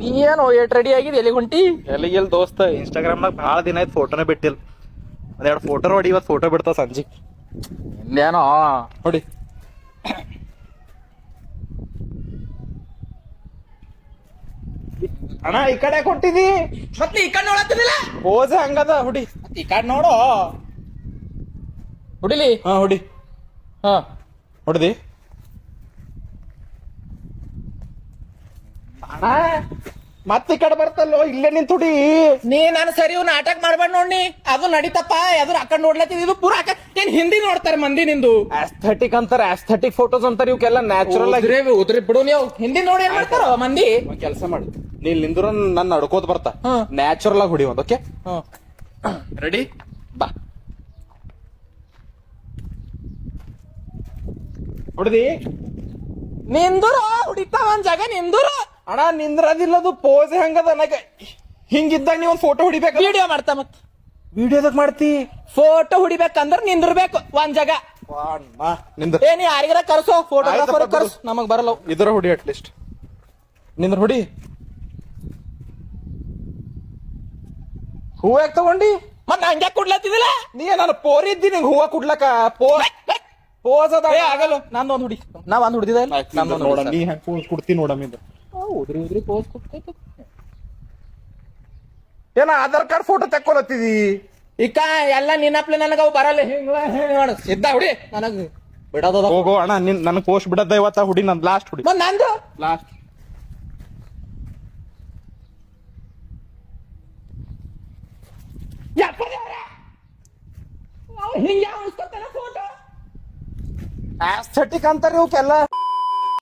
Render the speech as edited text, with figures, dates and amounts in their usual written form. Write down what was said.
ನೀ ಏನು eight ready ಆಗಿದೆ ಎಲ್ಲಿ ಹೊಂಟಿ? ಎಲ್ಲಿಗೆಲ್ ದೋಸ್ತ ಇನ್ಸ್ಟಾಗ್ರಾಮ್ನಾಗ ಭಾಳ ದಿನ ಆಯ್ತು ಫೋಟೋನೇ ಬಿಟ್ಟಿಲ್ಲ. ಒಂದೆರಡು ಫೋಟೋ ನೋಡಿ, ಇವತ್ತು ಫೋಟೋ ಬಿಡ್ತಾವ ಸಂಜೆ. ಇನ್ನೇನೋ ನೋಡಿ ಅಣ್ಣ, ಈ ಕಡೆ ಕೊಟ್ಟಿದಿ ಮತ್ತೆ ಈ ಕಡೆ ನೋಡತ್ತಿದಿಲ್ಲ? ಪೋಸ್ ಹಂಗದ ಹುಡಿ. ಈ ಕಡೆ ನೋಡು. ಹುಡಿಲಿ. ಹಾ ಹುಡಿ. ಹಾ ಹೊಡ್ದಿ ಅಣ್ಣ. ಮತ್ತೆ ಈ ಕಡೆ ಬರ್ತಲ್ಲೋ, ಇಲ್ಲೇ ನಿಂತ ಹುಡಿ. ನೀ ನಾನು ಸರಿ ನಾಟಕ ಮಾಡ್ಬೇಡ ನೋಡಿ. ಅದು ನಡೀತಪ್ಪ. ಯಾವ್ದು ಆ ಕಡೆ ನೋಡ್ಲತ್ತಿದ್ ಇದು ಪೂರ ಏನ್ ಹಿಂದಿ ನೋಡ್ತಾರೆ ಮಂದಿ ನಿಂದು. ಆಸ್ಥೆಟಿಕ್ ಅಂತಾರ, ಆಸ್ಥೆಟಿಕ್ ಫೋಟೋಸ್ ಅಂತಾರ. ಇವಕ್ಕೆಲ್ಲ ನ್ಯಾಚುರಲ್ ಆಗಿ ಉದ್ರಿ ಬಿಡು ನೀವು. ಹಿಂದಿ ನೋಡಿ ಏನ್ ಮಾಡ್ತಾರ ಮಂದಿ. ಒಂದ್ ಕೆಲಸ ಮಾಡು, ನೀ ನಿಂದ್ರ ನನ್ನ ನಡ್ಕೋತ ಬರ್ತಾ. ಹ್ಮ್. ನ್ಯಾಚುರಲ್ ಆಗಿ ಹುಡಿ ಒಂದು. ಓಕೆ, ರೆಡಿ ಬಾ. ಹೊಡ್ದಿ ನಿಂದುರ ಹುಡಿತಾವ ಒಂದ್ ಜಾಗ ನಿಂದುರ. ಅಣ್ಣ ನಿಂದ್ರದಿಲ್ಲದು, ಪೋಸ್ ಹೆಂಗದ ನನಗ. ಹಿಂಗಿದ್ದಾಗ ನೀವ್ ಒಂದ್ ಫೋಟೋ ಹೊಡಿಬೇಕು. ವಿಡಿಯೋ ಮಾಡ್ತಾ ಮತ್ ವಿಡಿಯೋದಾಗ ಮಾಡ್ತಿ. ಫೋಟೋ ಹುಡಿಬೇಕಂದ್ರ ನಿಂದಿರ್ಬೇಕು ಒಂದ್ ಜಾಗ. ನಿಂದ್ರ ಏನಿ ಯಾರಿಗಾರ ಕರ್ಸೋ ಫೋಟೋಗ್ರಾಫರ್ ಆಯ್ತಪ್ಪ, ಕರ್ಸ್. ನಮಗ್ ಬರಲ್ಲ. ಇದರ ಹುಡಿ ಅಟ್ಲೀಸ್ಟ್. ನಿಂದ್ರ ಹುಡಿ. ಹೂವ ಯಾಕೆ ತಗೊಂಡಿ? ಮತ್ ಹಂಗ್ಯಾ ಕೊಡ್ಲತ್ತಿದಿಲ್ಲ? ನೀ ನಾನು ಪೋರಿ ಇದ್ದೀನಿ ಹೂವ ಕುಡ್ಲಕ್ಕ. ಪೋಸ್ ಅದ ಆಗಲ್ಲ. ನಂದು ಒಂದ್ ಹುಡಿ. ನಾ ಒಂದ್ ಹುಡಿದ ನೋಡ. ನೀ ಹೆಂಗ್ ಪೋಸ್ ಕೊಡ್ತಿ ನೋಡಮಿಂದ. ಉದ್ರಿ ಉದ್ರಿ ಪೋಸ್ ಕೊಡ್ತೈತಿ. ಏನ ಆಧಾರ್ ಕಾರ್ಡ್ ಫೋಟೋ ತಕ್ಕೊಳತ್ತಿದಿ? ಈಗ ಎಲ್ಲ ನಿನ್ನಪ್ಲೆ ನನಗ ಅವು ಬರಲ್ಲ. ಹಿಂಗ ಮಾಡ ಸಿದ್ಧ ಹುಡಿ. ನನಗ್ ಬಿಡೋದ ಹೋಗೋ ಅಣ್ಣ, ನನಗ್ ಪೋಸ್ಟ್ ಬಿಡದ ಇವತ್ತ. ಹುಡಿ ನಂದ್ ಲಾಸ್ಟ್ ಹುಡಿ. ಮತ್ ನಂದು ಲಾಸ್ಟ್ ಹಿಂಗ ಯಾವ ಫೋಟೋ ಆಸ್ಥೆಟಿಕ್ ಅಂತಾರ ಇವಕ್ಕೆಲ್ಲ.